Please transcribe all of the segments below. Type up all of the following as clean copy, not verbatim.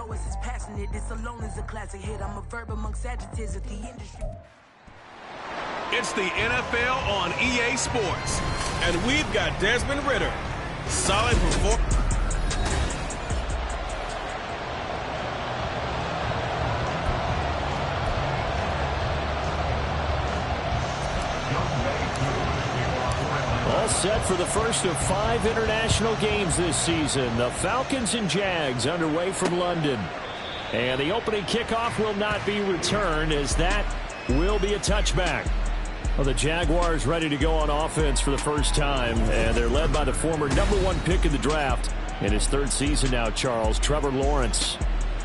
lowest is passionate. This alone is a classic hit. I'm a verb amongst adjectives of the industry. It's the NFL on EA Sports, and we've got Desmond Ridder. Solid performance. All set for the first of 5 international games this season. The Falcons and Jags underway from London. And the opening kickoff will not be returned, as that will be a touchback. Well, the Jaguars ready to go on offense for the first time, and they're led by the former #1 pick in the draft. In his 3rd season now, Charles, Trevor Lawrence.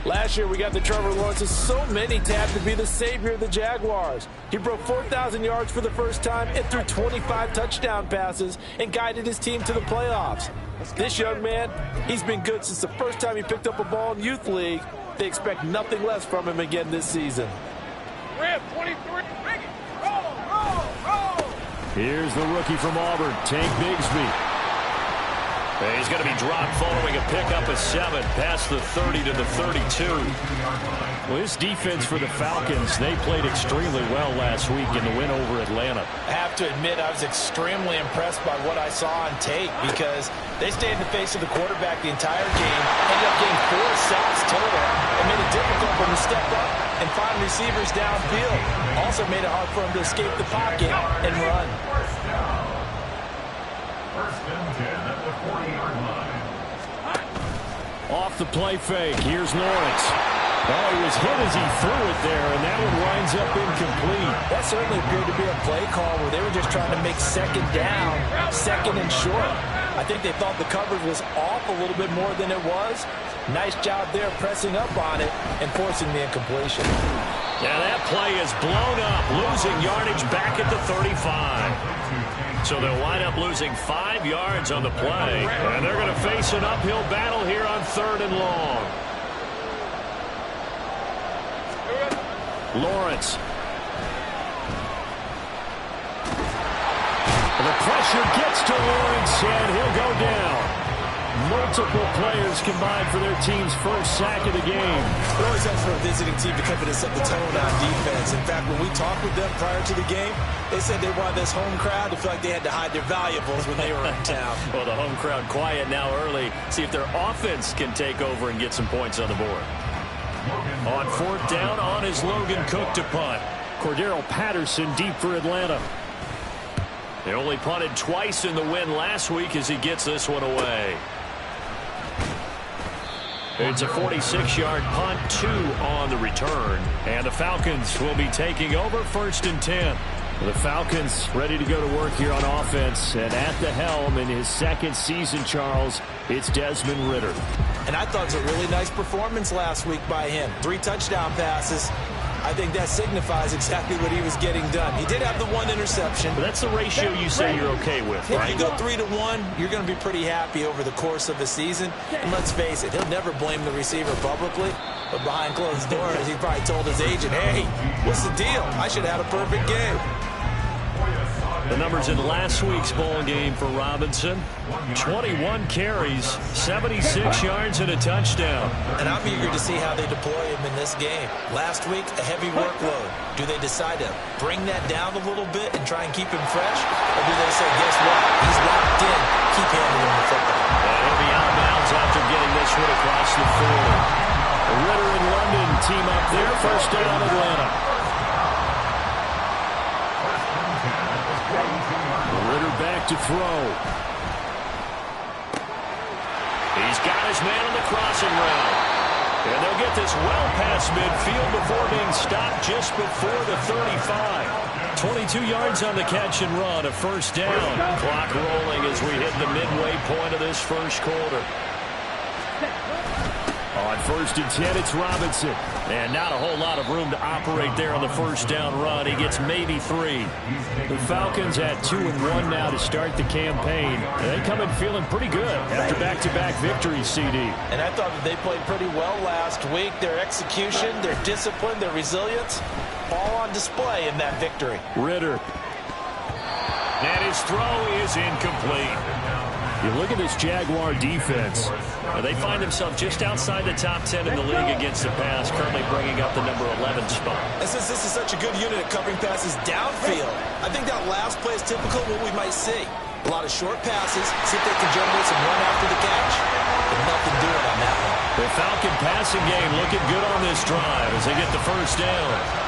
Last year, we got the Trevor Lawrences. So many tapped to be the savior of the Jaguars. He broke 4,000 yards for the first time and threw 25 touchdown passes and guided his team to the playoffs. This young man, he's been good since the first time he picked up a ball in Youth League. They expect nothing less from him again this season. Rip, 23. Here's the rookie from Auburn, Tank Bigsby. He's going to be dropped following a pickup of 7 past the 30 to the 32. Well, this defense for the Falcons, they played extremely well last week in the win over Atlanta. I have to admit, I was extremely impressed by what I saw on tape, because they stayed in the face of the quarterback the entire game, ended up getting 4 sacks total, and made it difficult for him to step up and find receivers downfield. Also made it hard for him to escape the pocket and run. Off the play fake, here's Lawrence. Oh, he was hit as he threw it there, and that one winds up incomplete. That certainly appeared to be a play call where they were just trying to make second down, second and short. I think they thought the coverage was off a little bit more than it was. Nice job there pressing up on it and forcing the incompletion. Yeah, that play is blown up, losing yardage back at the 35. So they'll wind up losing 5 yards on the play, and they're going to face an uphill battle here on 3rd and long. Lawrence. The pressure gets to Lawrence, and he'll go down. Multiple players combined for their team's first sack of the game. It always helps for a visiting team to come in and set the tone on defense. In fact, when we talked with them prior to the game, they said they wanted this home crowd to feel like they had to hide their valuables when they were in town. Well, the home crowd quiet now early. See if their offense can take over and get some points on the board. On 4th down, on is Logan Cook to punt. Cordero Patterson deep for Atlanta. They only punted twice in the win last week as he gets this one away. It's a 46-yard punt, 2 on the return. And the Falcons will be taking over 1st and 10. The Falcons ready to go to work here on offense. And at the helm in his 2nd season, Charles, it's Desmond Ridder. And I thought it was a really nice performance last week by him. 3 touchdown passes. I think that signifies exactly what he was getting done. He did have the 1 interception. But that's the ratio you say you're okay with, right? If you go 3 to 1, you're going to be pretty happy over the course of the season. And let's face it, he'll never blame the receiver publicly. But behind closed doors, he probably told his agent, hey, what's the deal? I should have had a perfect game. The numbers in last week's bowl game for Robinson: 21 carries, 76 yards, and a touchdown. And I'm eager to see how they deploy him in this game. Last week, a heavy workload. Do they decide to bring that down a little bit and try and keep him fresh? Or do they say, guess what? He's locked in. Keep handing him the football. And he'll be out of bounds after getting this one across the 40. Ridder and London team up there. 1st down, Atlanta. Ridder back to throw. He's got his man on the crossing route. And they'll get this well past midfield before being stopped just before the 35. 22 yards on the catch and run, a 1st down. Clock rolling as we hit the midway point of this 1st quarter. On 1st and 10, it's Robinson. And not a whole lot of room to operate there on the 1st down run. He gets maybe 3. The Falcons at 2-1 now to start the campaign. And they come in feeling pretty good after back-to-back victories, CD. And I thought that they played pretty well last week. Their execution, their discipline, their resilience, all on display in that victory. Ridder. And his throw is incomplete. You look at this Jaguar defense. They find themselves just outside the top 10 in the league against the pass, currently bringing up the number 11 spot. And since this is such a good unit at covering passes downfield, I think that last play is typical of what we might see. A lot of short passes, see if they can generate some run after the catch. But nothing doing on that one. The Falcon passing game looking good on this drive as they get the first down.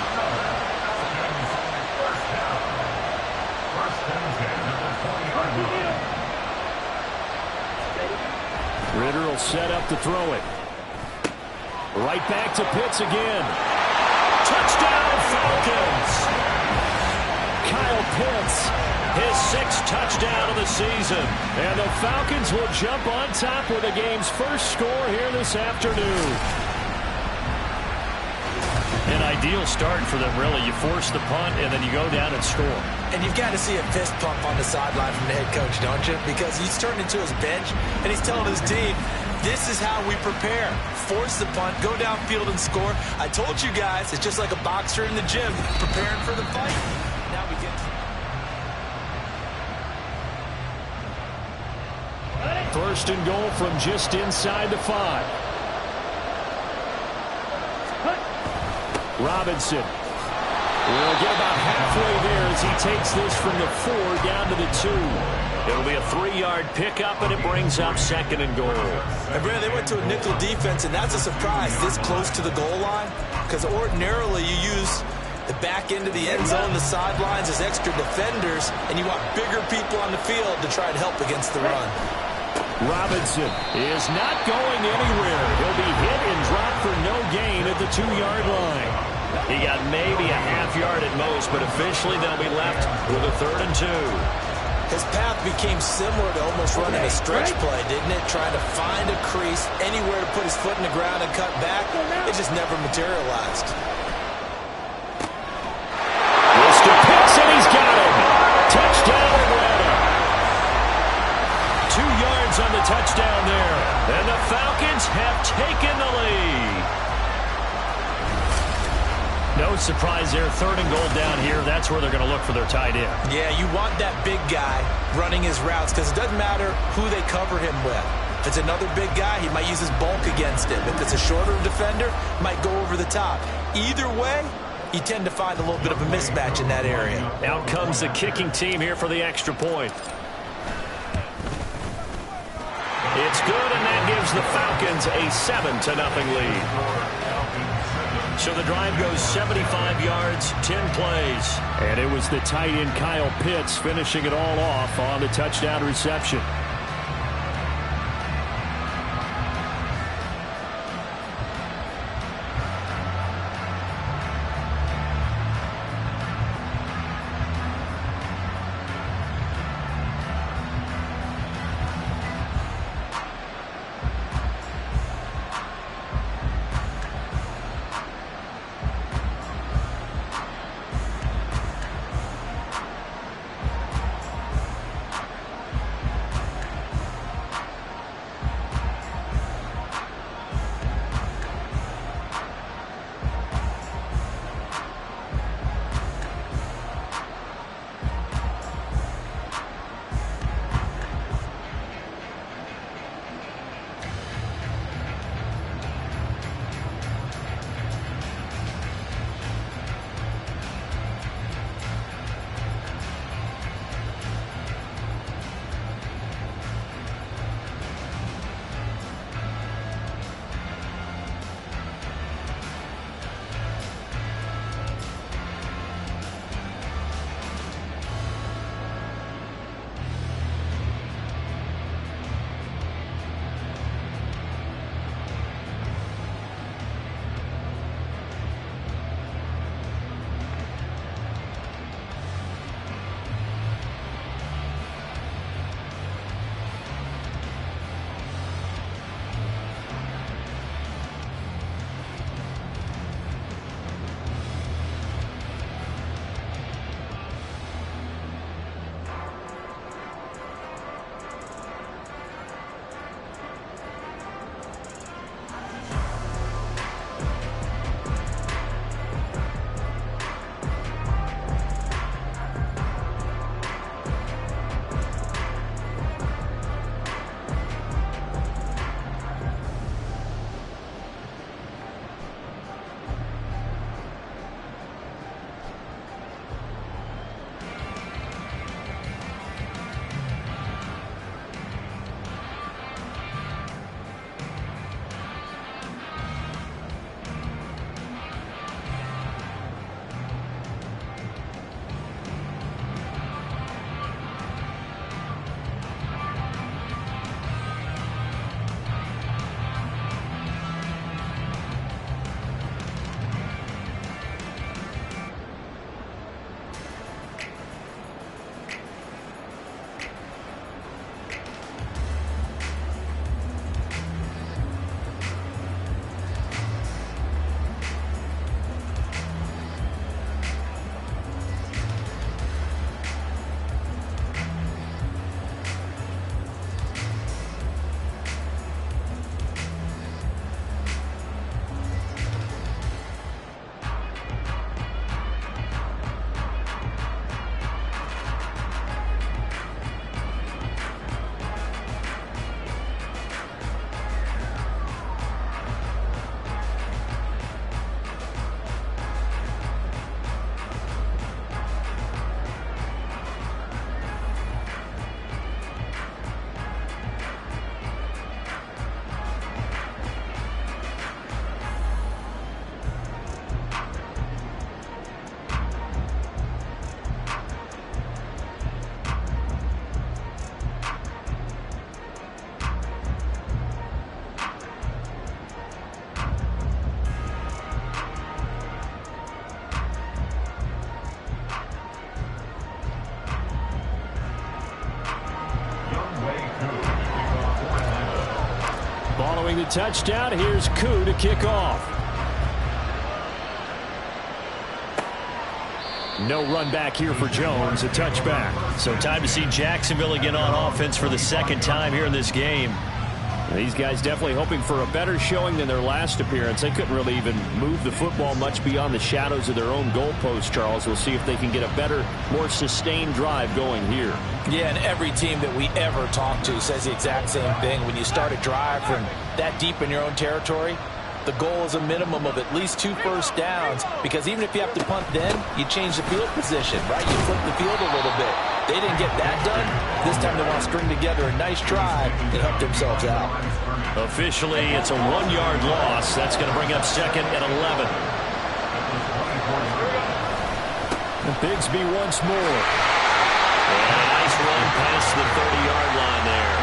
Ritter will set up to throw it. Right back to Pitts again. Touchdown, Falcons! Kyle Pitts, his 6th touchdown of the season. And the Falcons will jump on top with the game's first score here this afternoon. An ideal start for them, really. You force the punt, and then you go down and score. And you've got to see a fist pump on the sideline from the head coach, don't you? Because he's turned into his bench, and he's telling his team, this is how we prepare. Force the punt, go downfield and score. I told you guys, it's just like a boxer in the gym, preparing for the fight. Now we get... First and goal from just inside the 5. Robinson will get about halfway there as he takes this from the 4 down to the 2. It'll be a 3-yard pickup, and it brings up 2nd and goal. And Brad, they went to a nickel defense, and that's a surprise this close to the goal line, because ordinarily you use the back end of the end zone, the sidelines as extra defenders, and you want bigger people on the field to try to help against the run. Robinson is not going anywhere. He'll be hit and dropped for no gain at the 2-yard line. He got maybe a half yard at most, but officially they'll be left with a 3rd and 2. His path became similar to almost running a stretch play, didn't it? Trying to find a crease, anywhere to put his foot in the ground and cut back. It just never materialized. Mr. Pitts, and he's got him. Touchdown, Atlanta. 2 yards on the touchdown there. And the Falcons have taken the lead. No surprise there. 3rd and goal down here. That's where they're going to look for their tight end. Yeah, you want that big guy running his routes because it doesn't matter who they cover him with. If it's another big guy, he might use his bulk against him. If it's a shorter defender, might go over the top. Either way, you tend to find a little bit of a mismatch in that area. Out comes the kicking team here for the extra point. It's good, and that gives the Falcons a 7-0 lead. So the drive goes 75 yards, 10 plays. And it was the tight end Kyle Pitts finishing it all off on the touchdown reception. Throwing the touchdown, here's Koo to kick off. No run back here for Jones, a touchback. So time to see Jacksonville again on offense for the second time here in this game. These guys definitely hoping for a better showing than their last appearance. They couldn't really even move the football much beyond the shadows of their own goalpost, Charles. We'll see if they can get a better, more sustained drive going here. Yeah, and every team that we ever talk to says the exact same thing. When you start a drive from that deep in your own territory, the goal is a minimum of at least 2 first downs, because even if you have to punt then, you change the field position, right? You flip the field a little bit. They didn't get that done. This time they want to string together a nice drive and help themselves out. Officially, it's a 1-yard loss. That's going to bring up second and 11. And Bigsby once more. And a nice run past the 30-yard line there.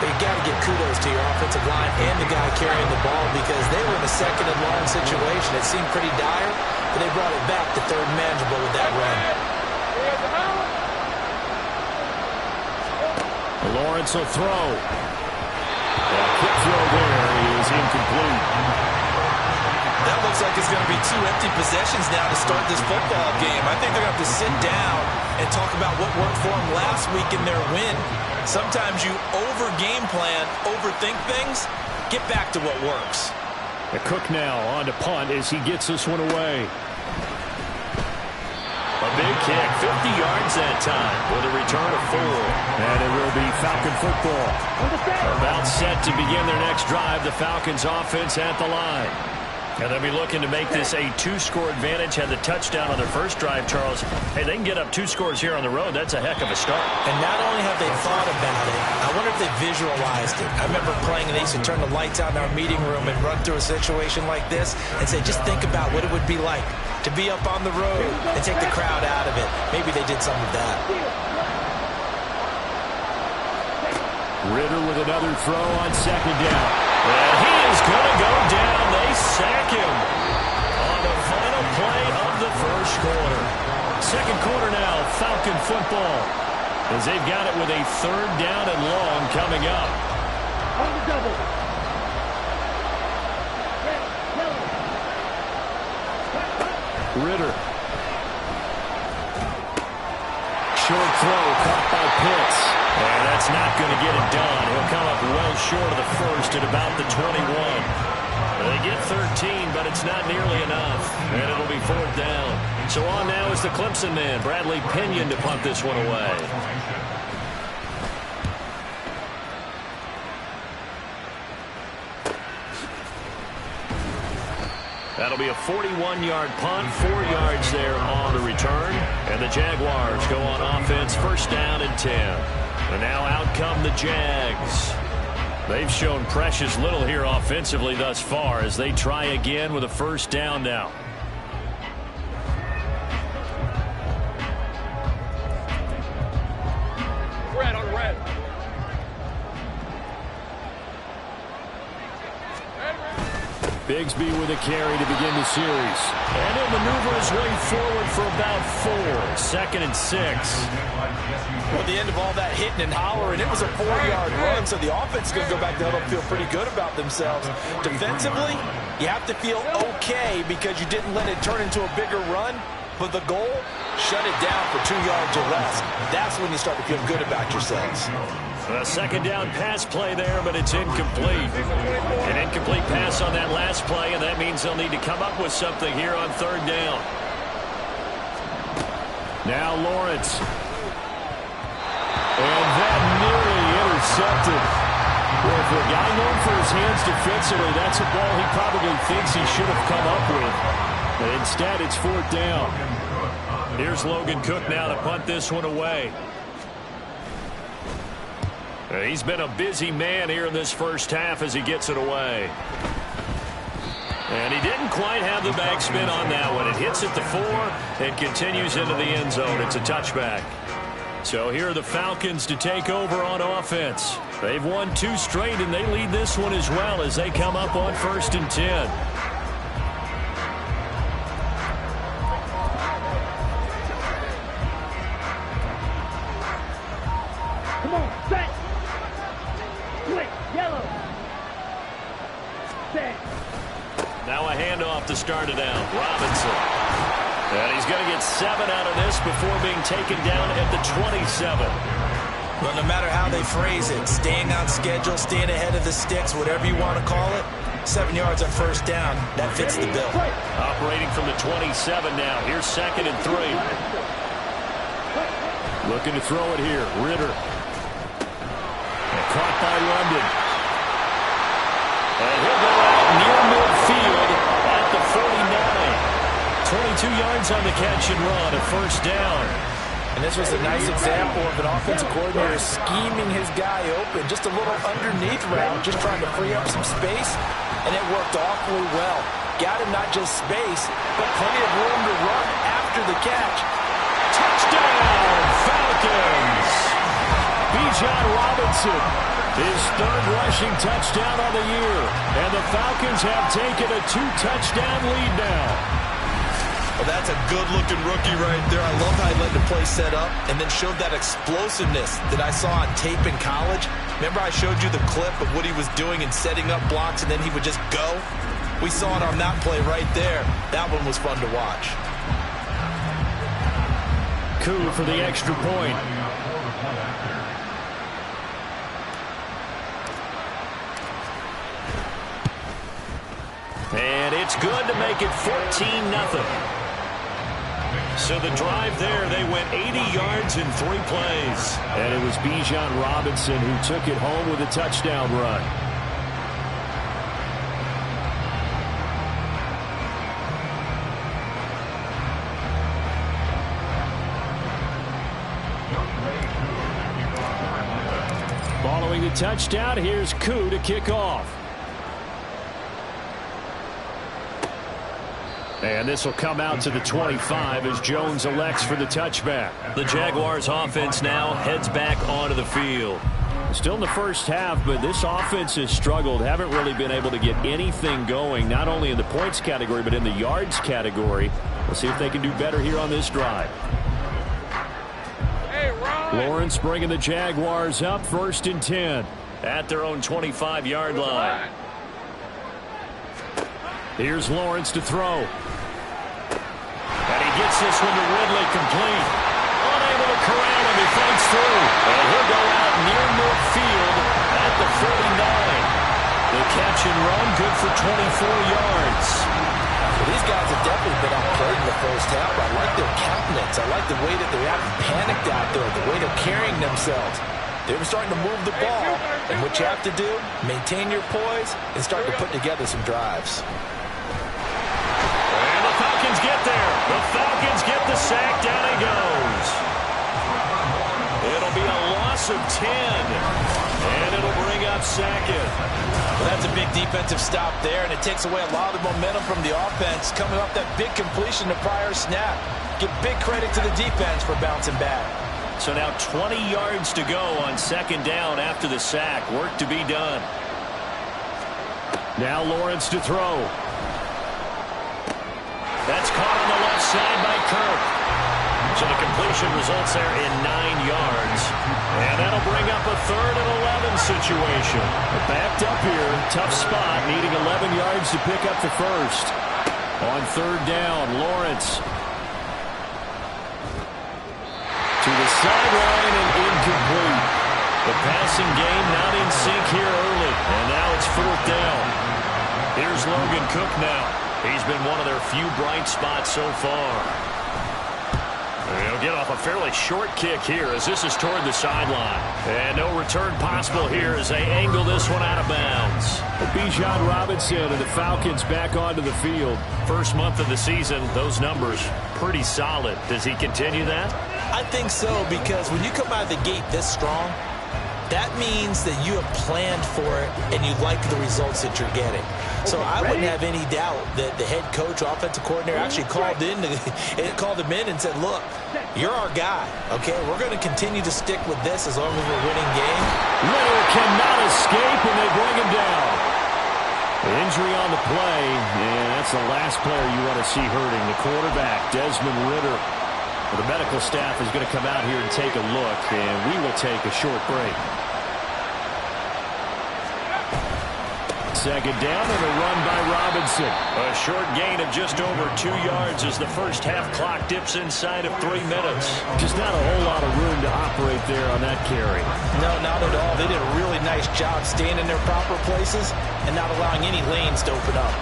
You got to give kudos to your offensive line and the guy carrying the ball, because they were in a second and long situation. It seemed pretty dire, but they brought it back to third and manageable with that run. Lawrence will throw. A quick throw there is incomplete. That looks like it's going to be 2 empty possessions now to start this football game. I think they're going to have to sit down and talk about what worked for them last week in their win. Sometimes you over-game plan, overthink things. Get back to what works. The Cook now on to punt as he gets this one away. A big kick, 50 yards that time with a return of 4. And it will be Falcon football. About set to begin their next drive. The Falcons offense at the line. And they'll be looking to make this a 2-score advantage. Had the touchdown on their first drive, Charles. Hey, they can get up 2 scores here on the road. That's a heck of a start. And not only have they thought about it, I wonder if they visualized it. I remember playing, and they used to turn the lights out in our meeting room and run through a situation like this and say, just think about what it would be like to be up on the road and take the crowd out of it. Maybe they did some of that. Ritter with another throw on second down. And he is going to go down. They sack him on the final play of the first quarter. Second quarter now, Falcon football, as they've got it with a 3rd down and long coming up. On the double. Ritter. Short throw caught by Pitts. And that's not going to get it done. He'll come up well short of the first at about the 21. They get 13, but it's not nearly enough. And it'll be 4th down. So on now is the Clemson man, Bradley Pinion, to punt this one away. That'll be a 41-yard punt, 4 yards there on the return. And the Jaguars go on offense, 1st down and 10. And now out come the Jags. They've shown precious little here offensively thus far as they try again with a 1st down now. Red on red. Bigsby with a carry to begin the series. And he'll maneuver his way forward for about 4. 2nd and 6. Well, at the end of all that hitting and hollering, it was a 4-yard run, so the offense is going to go back to huddle and feel pretty good about themselves. Defensively, you have to feel okay because you didn't let it turn into a bigger run, but the goal, shut it down for 2 yards or less. That's when you start to feel good about yourselves. A 2nd down pass play there, but it's incomplete. An incomplete pass on that last play, and that means they'll need to come up with something here on 3rd down. Now Lawrence. And that nearly intercepted. Well, for a guy known for his hands defensively, that's a ball he probably thinks he should have come up with. But instead, it's 4th down. Here's Logan Cook now to punt this one away. He's been a busy man here in this first half as he gets it away. And he didn't quite have the backspin on that one. It hits at the 4 and continues into the end zone. It's a touchback. So here are the Falcons to take over on offense. They've won 2 straight, and they lead this one as well as they come up on 1st and 10. Come on, set. Quick, yellow. Now a handoff to start it out. Robinson. And he's going to get 7 out of this before being taken down at the 27. Well, no matter how they phrase it, staying on schedule, staying ahead of the sticks, whatever you want to call it, 7 yards on first down, that fits the bill. Operating from the 27 now. Here's 2nd and 3. Looking to throw it here. Ritter. And caught by London. And he'll go out near midfield at the 49. 22 yards on the catch and run, a first down. And this was a nice example of an offensive coordinator scheming his guy open. Just a little underneath route, just trying to free up some space, and it worked awfully well. Got him not just space, but plenty of room to run after the catch. Touchdown, Falcons! Bijan Robinson, his 3rd rushing touchdown on the year. And the Falcons have taken a 2-touchdown lead now. Well, that's a good-looking rookie right there. I love how he let the play set up and then showed that explosiveness that I saw on tape in college. Remember I showed you the clip of what he was doing and setting up blocks, and then he would just go? We saw it on that play right there. That one was fun to watch. Coup for the extra point. And it's good to make it 14-0. So the drive there, they went 80 yards in 3 plays. And it was Bijan Robinson who took it home with a touchdown run. Following the touchdown, here's Koo to kick off. And this will come out to the 25 as Jones elects for the touchback. The Jaguars offense now heads back onto the field. Still in the first half, but this offense has struggled. Haven't really been able to get anything going, not only in the points category, but in the yards category. We'll see if they can do better here on this drive. Hey, Ron. Lawrence bringing the Jaguars up 1st and 10. At their own 25-yard line. Here's Lawrence to throw. And he gets this one to Ridley complete. Unable to corral him. He fights through. And he'll go out near midfield at the 49. The catch and run good for 24 yards. Well, these guys have definitely been outplayed in the first half. I like their countenance. I like the way that they're acting panicked out there, the way they're carrying themselves. They're starting to move the ball. And what you have to do, maintain your poise and start to put together some drives. And the Falcons get there. The Falcons get the sack. Down he goes. It'll be a loss of 10. And it'll bring up Sackett. Well, that's a big defensive stop there, and it takes away a lot of momentum from the offense. Coming off that big completion the prior snap. Give big credit to the defense for bouncing back. So now 20 yards to go on 2nd down after the sack. Work to be done. Now Lawrence to throw. That's caught on the left side by Kirk. So the completion results there in 9 yards. And that'll bring up a 3rd and 11 situation. Backed up here. Tough spot. Needing 11 yards to pick up the first. On 3rd down, Lawrence. To the sideline and incomplete. The passing game not in sync here early. And now it's 4th down. Here's Logan Cook now. He's been one of their few bright spots so far. He'll get off a fairly short kick here as this is toward the sideline. And no return possible here as they angle this one out of bounds. Bijan Robinson and the Falcons back onto the field. First month of the season, those numbers pretty solid. Does he continue that? I think so, because when you come out of the gate this strong, that means that you have planned for it and you like the results that you're getting. So I wouldn't have any doubt that the head coach, offensive coordinator, actually called him in and said, look, you're our guy, okay? We're going to continue to stick with this as long as we're winning game. Ritter cannot escape, and they bring him down. Injury on the play, and that's the last player you want to see hurting. The quarterback, Desmond Ritter. The medical staff is going to come out here and take a look, and we will take a short break. second down and a run by Robinson. A short gain of just over 2 yards as the first half clock dips inside of 3 minutes. Just not a whole lot of room to operate there on that carry. No, not at all. They did a really nice job staying in their proper places and not allowing any lanes to open up.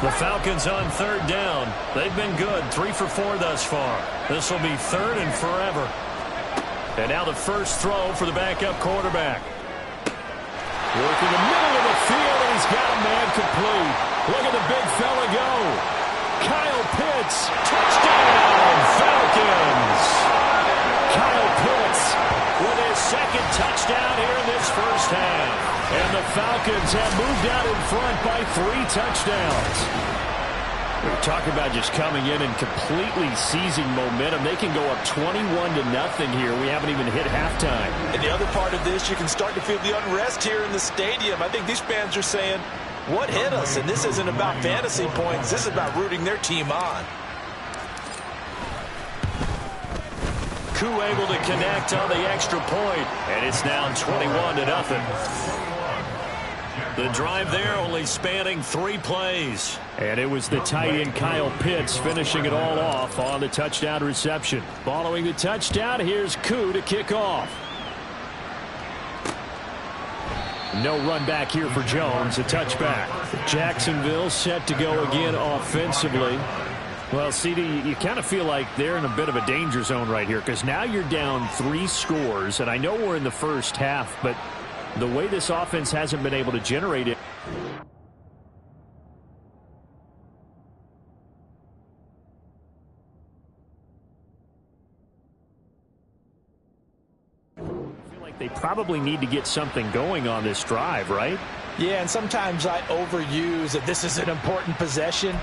The Falcons on third down. They've been good, 3 for 4 thus far. This will be third and forever. And now the first throw for the backup quarterback. Working the middle of the field, and he's got a man complete. Look at the big fella go. Kyle Pitts, touchdown, Falcons. Kyle Pitts with his second touchdown here in this first half. And the Falcons have moved out in front by 3 touchdowns. We're talking about just coming in and completely seizing momentum. They can go up 21-0 here. We haven't even hit halftime. And the other part of this, you can start to feel the unrest here in the stadium. I think these fans are saying, what hit us? And this isn't about fantasy points. This is about rooting their team on. Koo able to connect on the extra point, and it's now 21-0. The drive there only spanning 3 plays. And it was the tight end Kyle Pitts finishing it all off on the touchdown reception. Following the touchdown, here's Koo to kick off. No run back here for Jones, a touchback. Jacksonville set to go again offensively. Well, CD, you kind of feel like they're in a bit of a danger zone right here because now you're down 3 scores, and I know we're in the first half, but the way this offense hasn't been able to generate it. I feel like they probably need to get something going on this drive, right? Yeah, and sometimes I overuse that this is an important possession.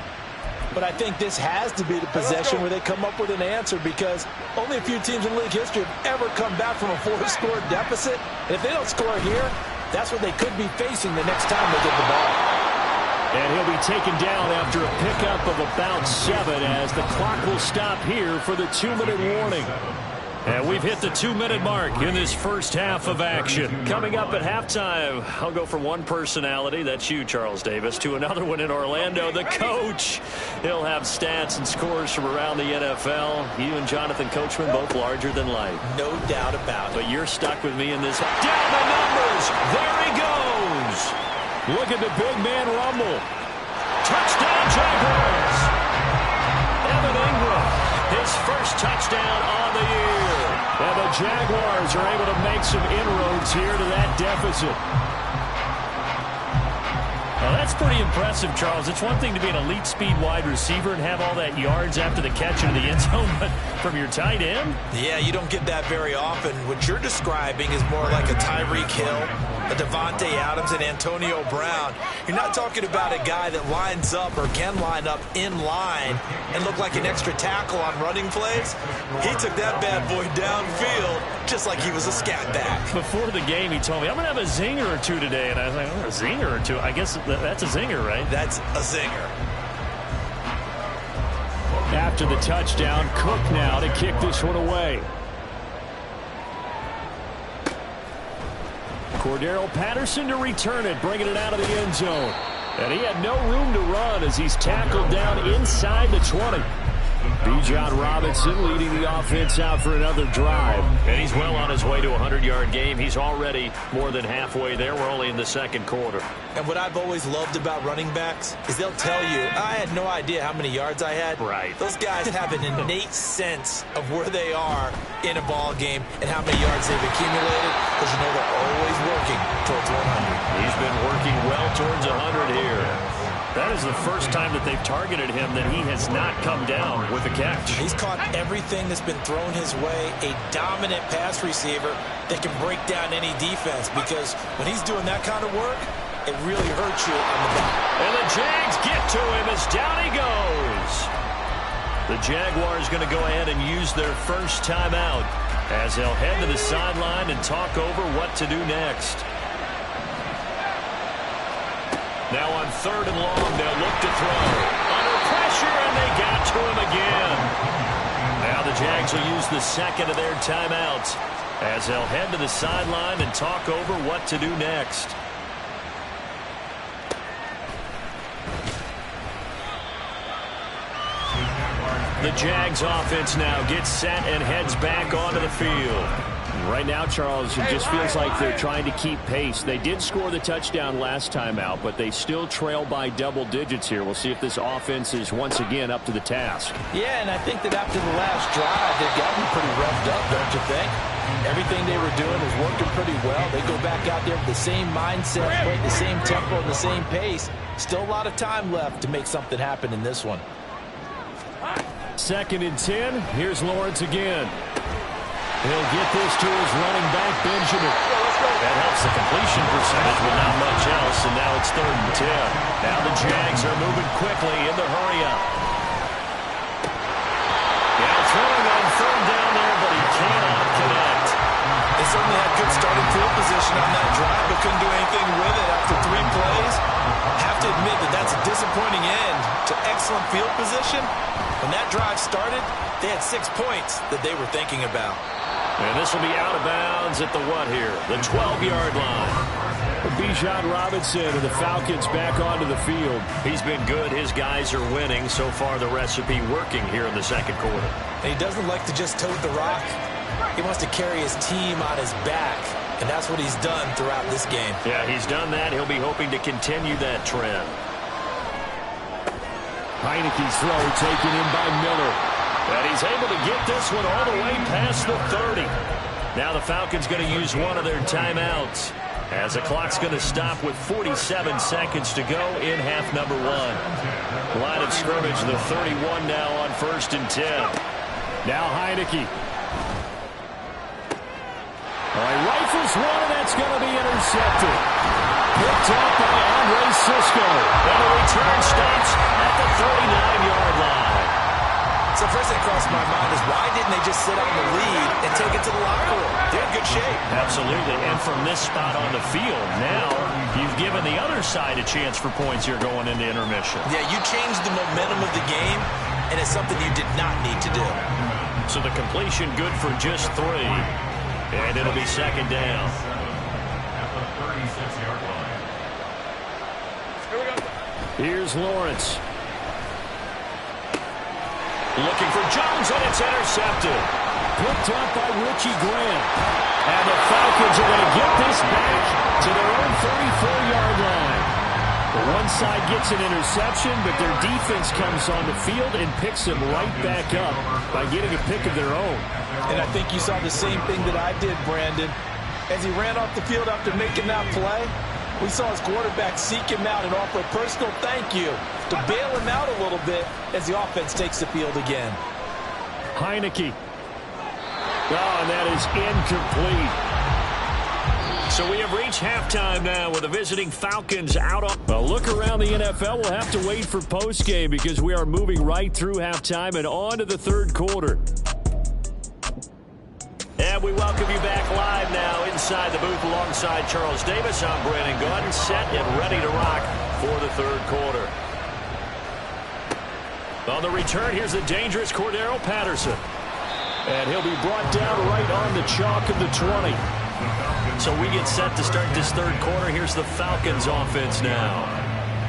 But I think this has to be the possession where they come up with an answer because only a few teams in league history have ever come back from a 4-score deficit. And if they don't score here, that's what they could be facing the next time they get the ball. And he'll be taken down after a pickup of about 7 as the clock will stop here for the 2-minute warning. And we've hit the 2-minute mark in this first half of action. Coming up at halftime, I'll go from one personality, that's you, Charles Davis, to another one in Orlando, the coach. He'll have stats and scores from around the NFL. You and Jonathan Coachman, both larger than life. No doubt about it. But you're stuck with me in this. Down the numbers. There he goes. Look at the big man rumble. Touchdown, Jaguars. Evan Ingram, his first touchdown on the year. And the Jaguars are able to make some inroads here to that deficit. Well, that's pretty impressive, Charles. It's one thing to be an elite speed wide receiver and have all that yards after the catch into the end zone, but from your tight end? Yeah, you don't get that very often. What you're describing is more like a Tyreek Hill, a Devontae Adams, and Antonio Brown. You're not talking about a guy that lines up or can line up in line and look like an extra tackle on running plays. He took that bad boy downfield just like he was a scat back. Before the game, he told me, I'm going to have a zinger or two today. And I was like, oh, a zinger or two? I guess that's a zinger, right? That's a zinger. After the touchdown, Cook now to kick this one away. Cordero Patterson to return it, bringing it out of the end zone. And he had no room to run as he's tackled down inside the 20. Bijan Robinson leading the offense out for another drive. And he's well on his way to a 100-yard game. He's already more than halfway there. We're only in the second quarter. And what I've always loved about running backs is they'll tell you, I had no idea how many yards I had. Right. Those guys have an innate sense of where they are in a ball game and how many yards they've accumulated because you know they're always working towards 100. He's been working well towards 100 here. That is the first time that they've targeted him that he has not come down with a catch. He's caught everything that's been thrown his way, a dominant pass receiver that can break down any defense because when he's doing that kind of work, it really hurts you on the back. And the Jags get to him as down he goes. The Jaguars going to go ahead and use their first timeout as they'll head to the sideline and talk over what to do next. Now on 3rd and long, they'll look to throw. Under pressure, and they got to him again. Now the Jags will use the second of their timeouts as they'll head to the sideline and talk over what to do next. The Jags offense now gets set and heads back onto the field. Right now, Charles, it just feels like they're trying to keep pace. They did score the touchdown last time out, but they still trail by double digits here. We'll see if this offense is once again up to the task. Yeah, and I think that after the last drive, they've gotten pretty revved up, don't you think? Everything they were doing was working pretty well. They go back out there with the same mindset, play the same tempo and the same pace. Still a lot of time left to make something happen in this one. 2nd and 10. Here's Lawrence again. He'll get this to his running back, Benjamin. That helps the completion percentage, but not much else, and now it's 3rd and 10. Now the Jags are moving quickly in the hurry-up. Now throwing on 3rd down there, but he cannot connect. They certainly had good starting field position on that drive, but couldn't do anything with it after 3 plays. Have to admit that that's a disappointing end to excellent field position. When that drive started, they had 6 points that they were thinking about. And this will be out of bounds at the what here? The 12-yard line. Bijan Robinson and the Falcons back onto the field. He's been good. His guys are winning. So far, the recipe working here in the 2nd quarter. And he doesn't like to just tote the rock. He wants to carry his team on his back. And that's what he's done throughout this game. Yeah, he's done that. He'll be hoping to continue that trend. Heineke's throw taken in by Miller. And he's able to get this one all the way past the 30. Now the Falcons going to use one of their timeouts as the clock's going to stop with 47 seconds to go in half number 1. Line of scrimmage, the 31 now on 1st and 10. Now Heineke. All right, rifles one, and that's going to be intercepted. Picked up by Andre Cisco. And the return stops at the 39-yard line. So first thing crossed my mind is why didn't they just sit on the lead and take it to the locker room? They're in good shape. Absolutely. And from this spot on the field, now you've given the other side a chance for points here going into intermission. Yeah, you changed the momentum of the game, and it's something you did not need to do. So the completion good for just 3. And it'll be 2nd down. Here's Lawrence. Looking for Jones, and it's intercepted. Picked up by Richie Grant. And the Falcons are going to get this back to their own 34-yard line. The one side gets an interception, but their defense comes on the field and picks them right back up by getting a pick of their own. And I think you saw the same thing that I did, Brandon. As he ran off the field after making that play, we saw his quarterback seek him out and offer a personal thank you to bail him out a little bit as the offense takes the field again. Heineke. Oh, and that is incomplete. So we have reached halftime now with the visiting Falcons out on. Well, look around the NFL. We'll have to wait for postgame because we are moving right through halftime and on to the 3rd quarter. And we welcome you back live now inside the booth alongside Charles Davis. I'm Brandon Gaudin, set and ready to rock for the 3rd quarter. On the return, here's the dangerous Cordero Patterson. And he'll be brought down right on the chalk of the 20. So we get set to start this 3rd quarter. Here's the Falcons offense now.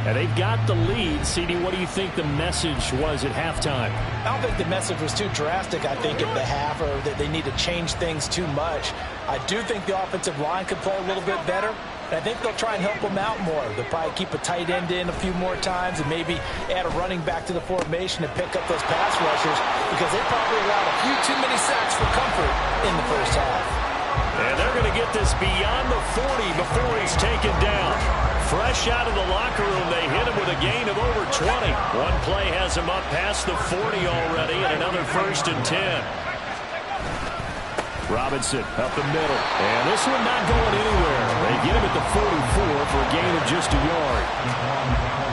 And they've got the lead. CD, what do you think the message was at halftime? I don't think the message was too drastic, I think, at the half, or that they need to change things too much. I do think the offensive line could play a little bit better. And I think they'll try and help them out more. They'll probably keep a tight end in a few more times and maybe add a running back to the formation and pick up those pass rushers because they probably allowed a few too many sacks for comfort in the first half. And they're going to get this beyond the 40 before he's taken down. Fresh out of the locker room, they hit him with a gain of over 20. One play has him up past the 40 already, and another 1st and 10. Robinson up the middle. And this one not going anywhere. They get him at the 44 for a gain of just a yard.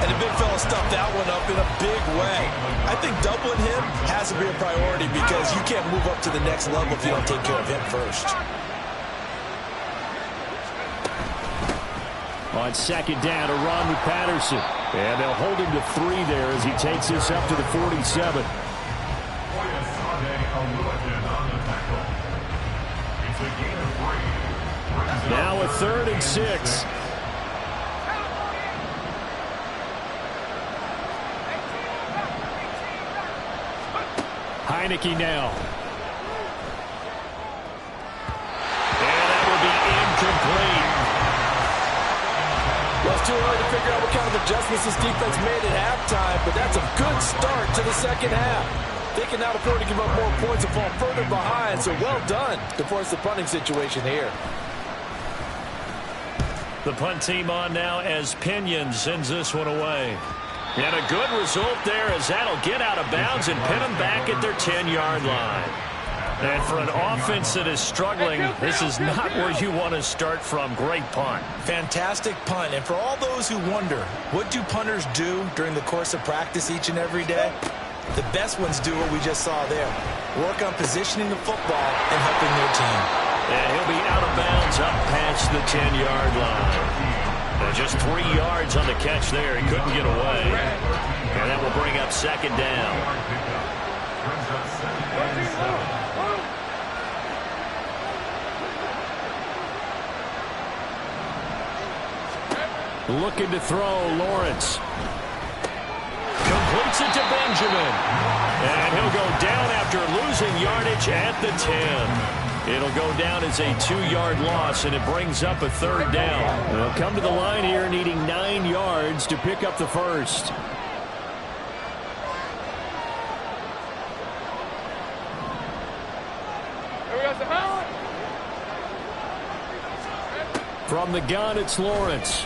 And the big fella stuffed that one up in a big way. I think doubling him has to be a priority because you can't move up to the next level if you don't take care of him first. On second down, a run with Patterson. And they'll hold him to 3 there as he takes this up to the 47. Now a 3rd and 6. Heineke now. And that will be incomplete. Well, it's too early to figure out what kind of adjustments this defense made at halftime, but that's a good start to the second half. They can now afford to give up more points and fall further behind, so well done to force the punting situation here. The punt team on now as Pinion sends this one away. And a good result there as that'll get out of bounds and pin them back at their 10-yard line. And for an offense that is struggling, this is not where you want to start from. Great punt. Fantastic punt. And for all those who wonder, what do punters do during the course of practice each and every day? The best ones do what we just saw there. Work on positioning the football and helping their team. And he'll be out of bounds up past the 10-yard line. Just 3 yards on the catch there. He couldn't get away. And that will bring up second down. Looking to throw, Lawrence. Completes it to Benjamin. And he'll go down after losing yardage at the 10. It'll go down as a 2-yard loss, and it brings up a 3rd down. They'll come to the line here needing 9 yards to pick up the first. From the gun, it's Lawrence.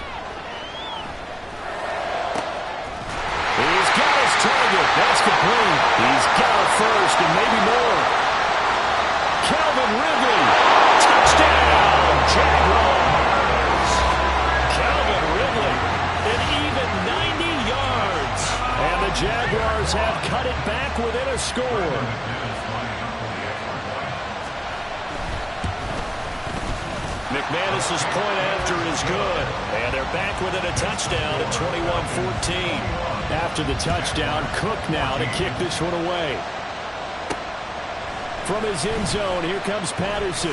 He's got his target. That's complete. He's got a first and maybe more. Calvin Ridley. Touchdown, Jaguars. Calvin Ridley, an even 90 yards. And the Jaguars have cut it back within a score. McManus's point after is good. And they're back within a touchdown at 21-14. After the touchdown, Cook now to kick this one away. From his end zone, here comes Patterson.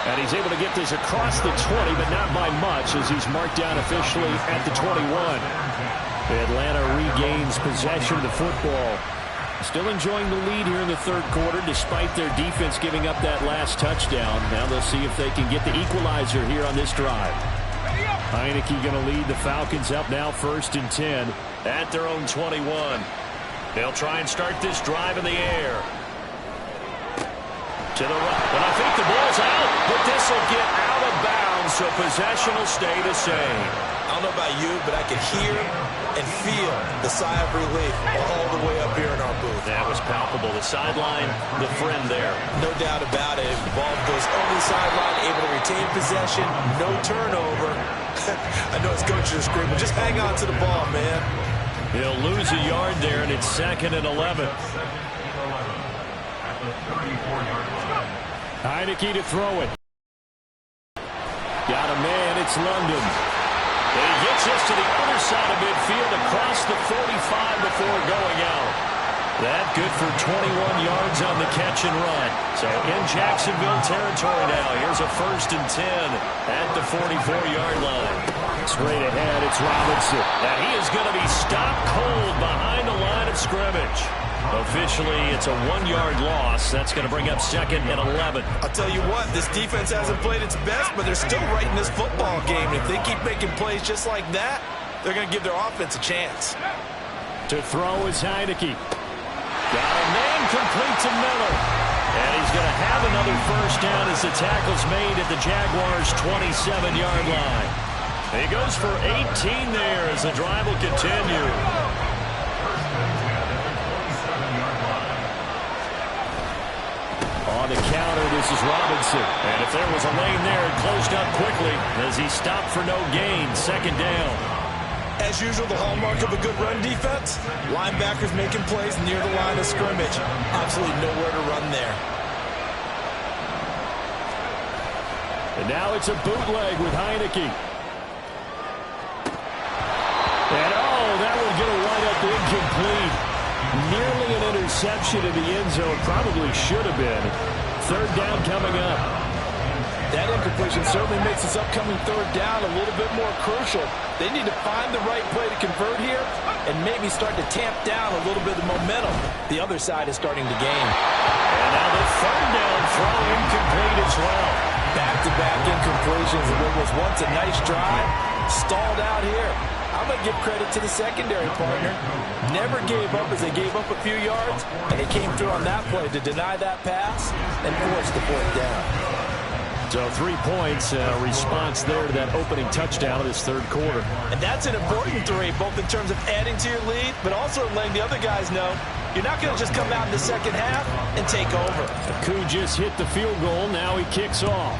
And he's able to get this across the 20, but not by much as he's marked down officially at the 21. Atlanta regains possession of the football. Still enjoying the lead here in the 3rd quarter despite their defense giving up that last touchdown. Now they'll see if they can get the equalizer here on this drive. Heineke going to lead the Falcons up now 1st and 10 at their own 21. They'll try and start this drive in the air. To the right. And I think the ball's out, but this will get out of bounds, so possession will stay the same. I don't know about you, but I can hear and feel the sigh of relief all the way up here in our booth. That was palpable. The sideline, the friend there. No doubt about it. The ball goes over the sideline, able to retain possession, no turnover. I know it's coaches are screaming, just hang on to the ball, man. He'll lose a yard there, and it's 2nd and 11. Heineke to throw it. Got a man, it's London. And he gets this to the other side of midfield across the 45 before going out. That good for 21 yards on the catch and run. So in Jacksonville territory now. Here's a 1st and 10 at the 44-yard line. Straight ahead, it's Robinson. Now he is going to be stopped cold behind the line of scrimmage. Officially, it's a 1-yard loss. That's going to bring up 2nd and 11. I'll tell you what, this defense hasn't played its best, but they're still right in this football game. If they keep making plays just like that, they're going to give their offense a chance. To throw is Heineke. Got a man complete to Miller. And he's going to have another 1st down as the tackle's made at the Jaguars' 27-yard line. He goes for 18 there as the drive will continue. On the counter, this is Robinson. And if there was a lane there, it closed up quickly as he stopped for no gain. 2nd down. As usual, the hallmark of a good run defense, linebackers making plays near the line of scrimmage. Absolutely nowhere to run there. And now it's a bootleg with Heineke. And that one going to wind up incomplete. Nearly an interception in the end zone. Probably should have been. Third down coming up. That incompletion certainly makes this upcoming third down a little bit more crucial. They need to find the right play to convert here and maybe start to tamp down a little bit of momentum. The other side is starting to gain. And now the third down throw incomplete as well. Back-to-back incompletions of what was once a nice drive. Stalled out here. I'm going to give credit to the secondary partner. Never gave up as they gave up a few yards, and they came through on that play to deny that pass and force the fourth down. So 3 points, response there to that opening touchdown of this third quarter. And that's an important 3, both in terms of adding to your lead, but also letting the other guys know you're not going to just come out in the second half and take over. Koo just hit the field goal. Now he kicks off.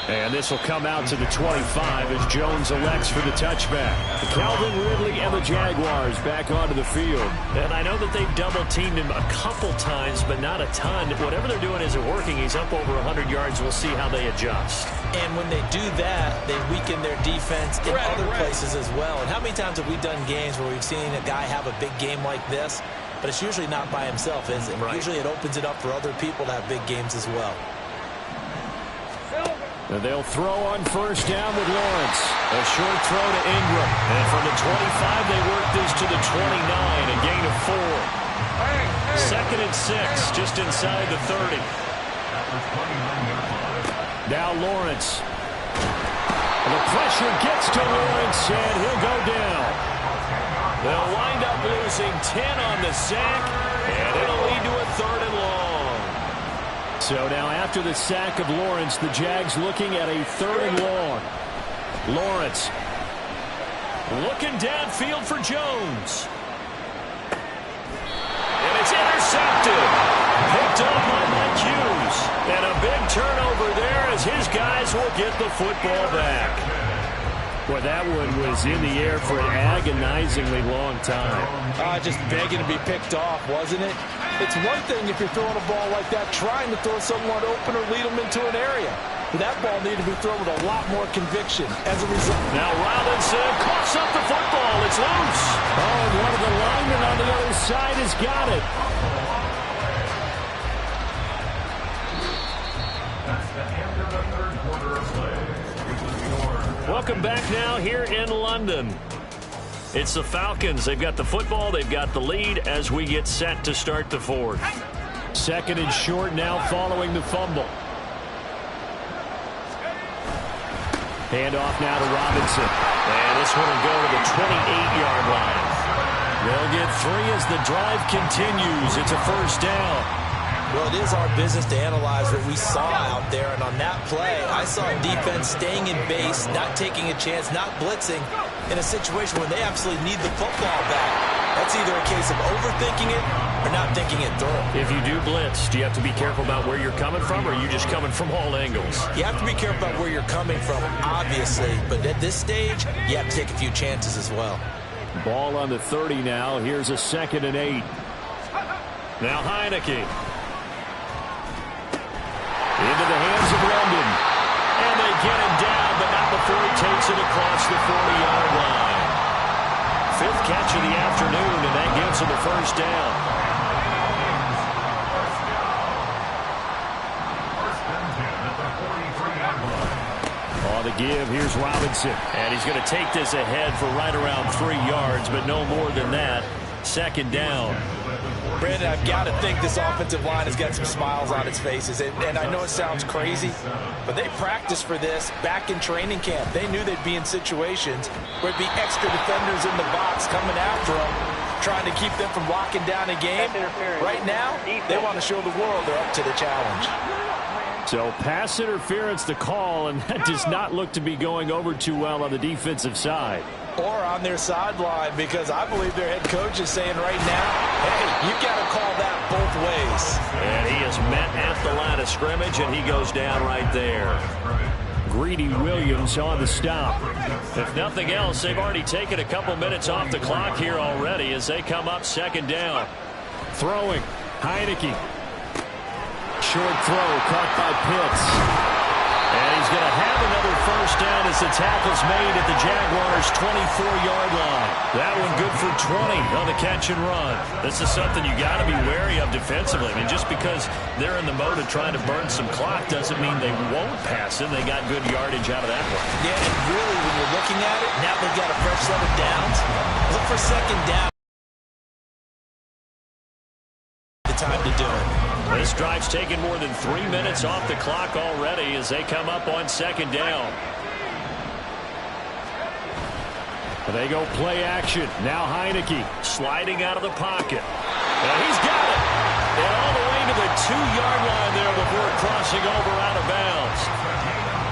And this will come out to the 25 as Jones elects for the touchback. Calvin Ridley and the Jaguars back onto the field. And I know that they've double-teamed him a couple times, but not a ton. Whatever they're doing isn't working. He's up over 100 yards. We'll see how they adjust. And when they do that, they weaken their defense in other places as well. And how many times have we done games where we've seen a guy have a big game like this? But it's usually not by himself, is it? Right. Usually it opens it up for other people to have big games as well. And they'll throw on first down with Lawrence. A short throw to Ingram. And from the 25, they work this to the 29, a gain of 4. Second and 6, just inside the 30. Now Lawrence. And the pressure gets to Lawrence, and he'll go down. They'll wind up losing 10 on the sack, and it'll lead to a third and long. So now after the sack of Lawrence, the Jags looking at a third and long. Lawrence looking downfield for Jones. And it's intercepted. Picked up by Mike Hughes. And a big turnover there as his guys will get the football back. Boy, that one was in the air for an agonizingly long time. Just begging to be picked off, wasn't it? It's one thing if you're throwing a ball like that, trying to throw someone open or lead them into an area. But that ball needed to be thrown with a lot more conviction as a result. Now Robinson coughs up the football. It's loose. Oh, and one of the linemen on the other side has got it. That's the end of the third quarter of play. Welcome back now here in London. It's the Falcons. They've got the football. They've got the lead as we get set to start the fourth. Second and short now following the fumble. Handoff now to Robinson. And this one will go to the 28-yard line. They'll get 3 as the drive continues. It's a first down. Well, it is our business to analyze what we saw out there. And on that play, I saw a defense staying in base, not taking a chance, not blitzing in a situation where they absolutely need the football back. That's either a case of overthinking it or not thinking it through. If you do blitz, do you have to be careful about where you're coming from, or are you just coming from all angles? You have to be careful about where you're coming from, obviously. But at this stage, you have to take a few chances as well. Ball on the 30 now. Here's a 2nd and 8. Now Heineke. Into the hands of London. And they get him down, but not before he takes it across the 40-yard line. 5th catch of the afternoon, and that gives him the first down. On the give, here's Robinson. And he's going to take this ahead for right around 3 yards, but no more than that. 2nd down. Brandon, I've got to think this offensive line has got some smiles on its faces. And I know it sounds crazy, but they practiced for this back in training camp. They knew they'd be in situations where it'd be extra defenders in the box coming after them, trying to keep them from locking down a game. Right now, they want to show the world they're up to the challenge. So pass interference to call, and that does not look to be going over too well on the defensive side. Or on their sideline, because I believe their head coach is saying right now, hey, you've got to call that both ways. And he is met at the line of scrimmage, and he goes down right there. Greedy Williams on the stop. If nothing else, they've already taken a couple minutes off the clock here already as they come up 2nd down. Throwing. Heineke. short throw caught by Pitts. And he's going to have another first down as the tackle's made at the Jaguars' 24-yard line. That one good for 20 on the catch and run. This is something you got to be wary of defensively. I mean, just because they're in the mode of trying to burn some clock doesn't mean they won't pass it. They got good yardage out of that one. Yeah, and really, when you're looking at it, now they've got a fresh set of downs. Look for second down. The time to do it. This drive's taken more than 3 minutes off the clock already as they come up on second down. They go play action. Now Heineke sliding out of the pocket. And he's got it. And all the way to the 2-yard line there before crossing over out of bounds.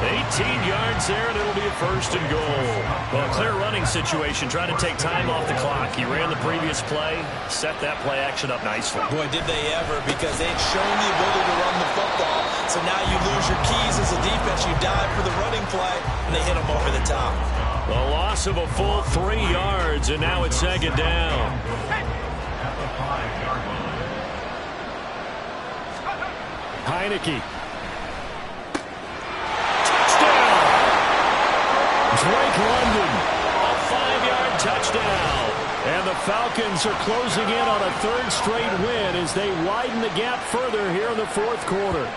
18 yards there, and it'll be a first and goal. Well, a clear running situation, trying to take time off the clock. He ran the previous play, set that play action up nicely. Boy, did they ever, because they'd shown the ability to run the football. So now you lose your keys as a defense. You dive for the running play, and they hit them over the top. The loss of a full 3 yards, and now it's second down. Heineke. Drake London, a 5-yard touchdown. And the Falcons are closing in on a 3rd straight win as they widen the gap further here in the 4th quarter.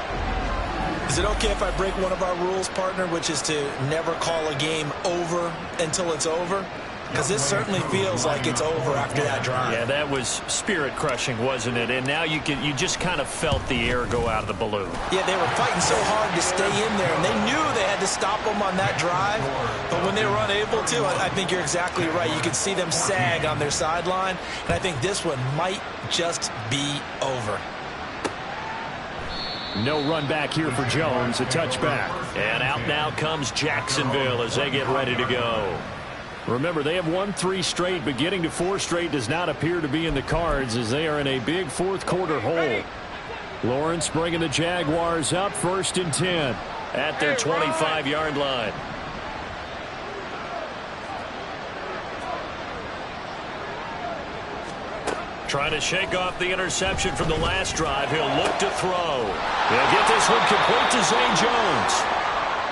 Is it okay if I break one of our rules, partner, which is to never call a game over until it's over? Because this certainly feels like it's over after that drive. Yeah, that was spirit-crushing, wasn't it? And now you just kind of felt the air go out of the balloon. Yeah, they were fighting so hard to stay in there, and they knew they had to stop them on that drive. But when they were unable to, I think you're exactly right. You could see them sag on their sideline, and I think this one might just be over. No run back here for Jones, a touchback. And out now comes Jacksonville as they get ready to go. Remember, they have won 3 straight, but getting to 4 straight does not appear to be in the cards as they are in a big 4th quarter hole. Lawrence bringing the Jaguars up 1st and 10 at their 25-yard line. Trying to shake off the interception from the last drive. He'll look to throw. He'll get this one complete to Zay Jones.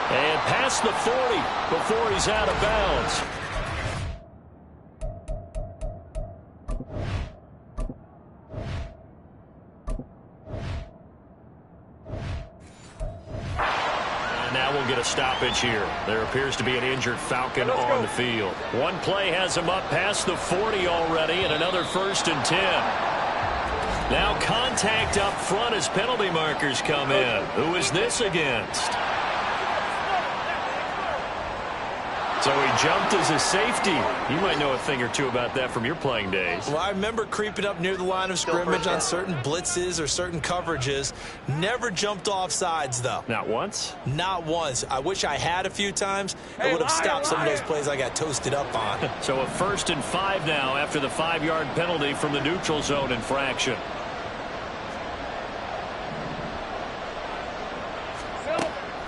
And past the 40 before he's out of bounds. Now we'll get a stoppage here. There appears to be an injured Falcon on the field. One play has him up past the 40 already, and another 1st and 10. Now contact up front as penalty markers come in. Who is this against? So he jumped as a safety. You might know a thing or two about that from your playing days. Well, I remember creeping up near the line of scrimmage on certain blitzes or certain coverages. Never jumped off sides, though. Not once? Not once. I wish I had a few times. It would have stopped some of those plays I got toasted up on. So a 1st and 5 now after the 5-yard penalty from the neutral zone infraction.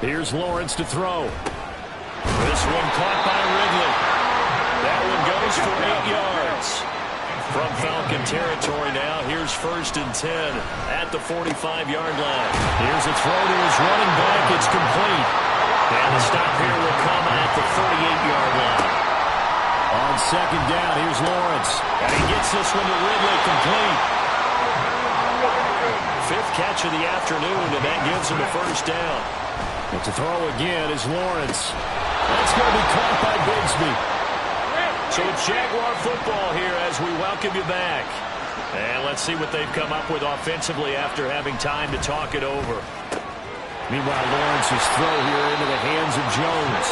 Here's Lawrence to throw. This one caught by Ridley. That one goes for 8 yards. From Falcon territory now, here's 1st and 10 at the 45-yard line. Here's a throw to his running back. It's complete. And the stop here will come at the 38-yard line. On 2nd down, here's Lawrence. And he gets this one to Ridley, complete. 5th catch of the afternoon, and that gives him a 1st down. And to throw again is Lawrence. That's going to be caught by Bigsby. So it's Jaguar football here as we welcome you back. And let's see what they've come up with offensively after having time to talk it over. Meanwhile, Lawrence's throw here into the hands of Jones.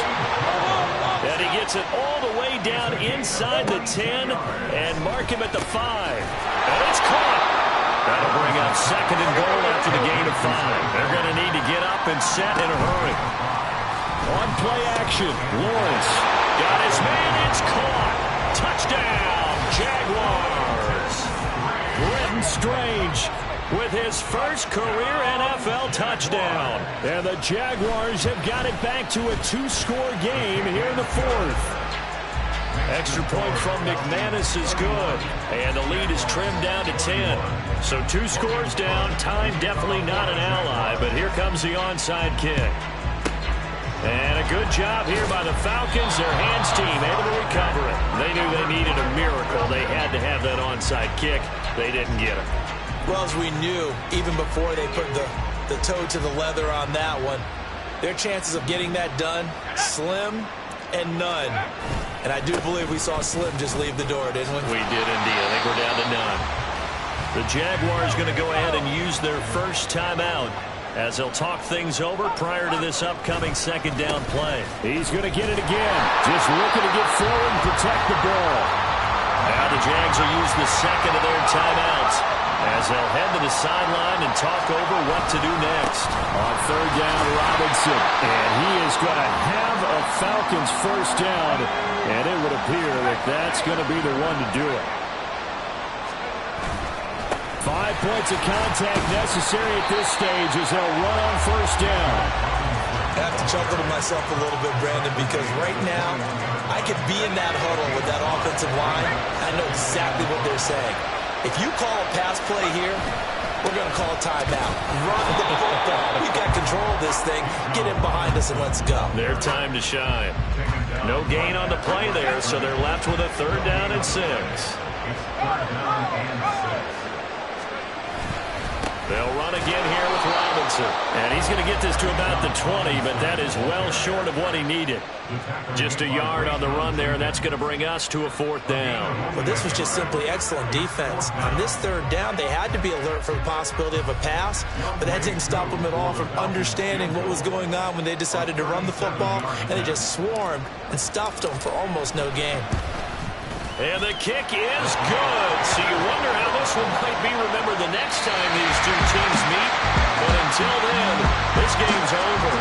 And he gets it all the way down inside the 10 and mark him at the 5. And it's caught. That'll bring up 2nd and goal after the gain of 5. They're going to need to get up and set in a hurry. On play action, Lawrence got his man. It's caught. Touchdown, Jaguars. Brenton Strange with his first career NFL touchdown. And the Jaguars have got it back to a 2-score game here in the 4th. Extra point from McManus is good. And the lead is trimmed down to 10. So 2 scores down. Time definitely not an ally, but here comes the onside kick. And a good job here by the Falcons. Their hands team able to recover it. They knew they needed a miracle. They had to have that onside kick. They didn't get it. Well, as we knew, even before they put the toe to the leather on that one, their chances of getting that done, slim and none. And I do believe we saw Slim just leave the door, didn't we? We did indeed. I think we're down to none. The Jaguars going to go ahead and use their first timeout as they'll talk things over prior to this upcoming second down play. He's going to get it again. Just looking to get forward and protect the ball. Now the Jags will use the second of their timeouts as they'll head to the sideline and talk over what to do next. On third down, Robinson. And he is going to have a Falcons first down. And it would appear that that's going to be the one to do it. 5 points of contact necessary at this stage as they'll run on first down. I have to chuckle to myself a little bit, Brandon, because right now I could be in that huddle with that offensive line. I know exactly what they're saying. If you call a pass play here, we're going to call a timeout. Run the football. We've got control of this thing. Get in behind us and let's go. Their time to shine. No gain on the play there, so they're left with a third down and 6. They'll run again here with Robinson. And he's going to get this to about the 20, but that is well short of what he needed. Just a yard on the run there, and that's going to bring us to a 4th down. Well, this was just simply excellent defense. On this third down, they had to be alert for the possibility of a pass, but that didn't stop them at all from understanding what was going on when they decided to run the football, and they just swarmed and stuffed them for almost no gain. And the kick is good. So you wonder how this one might be remembered the next time these two teams meet. But until then, this game's over.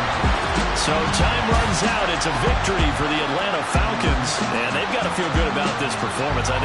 So time runs out. It's a victory for the Atlanta Falcons. And they've got to feel good about this performance. I think